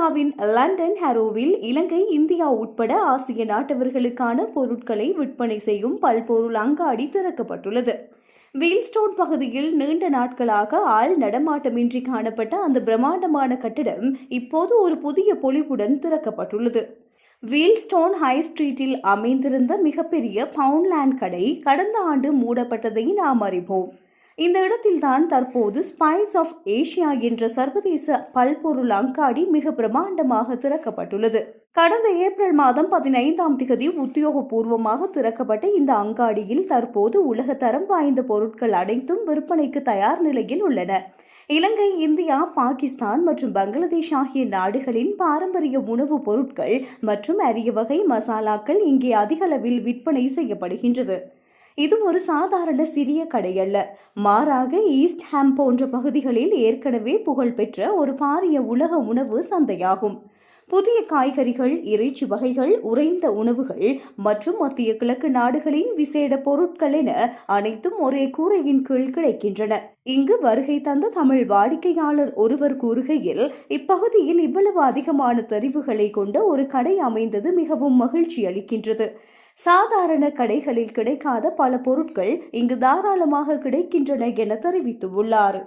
இந்தியாவின் லண்டன் ஹரோவில் இலங்கை, இந்தியா உட்பட ஆசிய நாட்டவர்களுக்கான பொருட்களை விற்பனை செய்யும் பல்பொருள் அங்காடி திறக்கப்பட்டுள்ளது. வீல்ஸ்டோன் பகுதியில் நீண்ட நாட்களாக ஆள் நடமாட்டமின்றி காணப்பட்ட அந்த பிரம்மாண்டமான கட்டிடம் இப்போது ஒரு புதிய பொலிவுடன் திறக்கப்பட்டுள்ளது. வீல்ஸ்டோன் ஹை ஸ்ட்ரீட்டில் அமைந்திருந்த மிகப்பெரிய பவுண்ட்லேண்ட் கடை கடந்த ஆண்டு மூடப்பட்டதை நாம் அறிவோம். இந்த இடத்தில்தான் தற்போது ஸ்பைஸ் ஆஃப் ஏசியா என்ற சர்வதேச பல்பொருள் அங்காடி மிக பிரமாண்டமாக திறக்கப்பட்டுள்ளது. கடந்த ஏப்ரல் மாதம் 15ஆம் தேதி உத்தியோகபூர்வமாக திறக்கப்பட்ட இந்த அங்காடியில் தற்போது உலக தரம் வாய்ந்த பொருட்கள் அனைத்தும் விற்பனைக்கு தயார் நிலையில் உள்ளன. இலங்கை, இந்தியா, பாகிஸ்தான் மற்றும் பங்களாதேஷ் ஆகிய நாடுகளின் பாரம்பரிய உணவுப் பொருட்கள் மற்றும் அரிய வகை மசாலாக்கள் இங்கே அதிகளவில் விற்பனை செய்யப்படுகின்றது. இது ஒரு சாதாரண சிறிய கடை அல்ல, மாறாக ஈஸ்ட் ஹாம் போன்ற பகுதிகளில் ஏற்கனவே புகழ்பெற்ற ஒரு பாரிய உலக உணவு சந்தையாகும். புதிய காய்கறிகள், இறைச்சி வகைகள், உறைந்த உணவுகள் மற்றும் மத்திய கிழக்கு நாடுகளின் விசேட பொருட்கள் என அனைத்தும் ஒரே கூரையின் கீழ் கிடைக்கின்றன. இங்கு வருகை தந்த தமிழ் வாடிக்கையாளர் ஒருவர் கூறுகையில், இப்பகுதியில் இவ்வளவு அதிகமான தெரிவுகளை கொண்ட ஒரு கடை அமைந்தது மிகவும் மகிழ்ச்சி அளிக்கின்றது. சாதாரண கடைகளில் கிடைக்காத பல பொருட்கள் இங்கு தாராளமாக கிடைக்கின்றன என தெரிவித்துள்ளார்.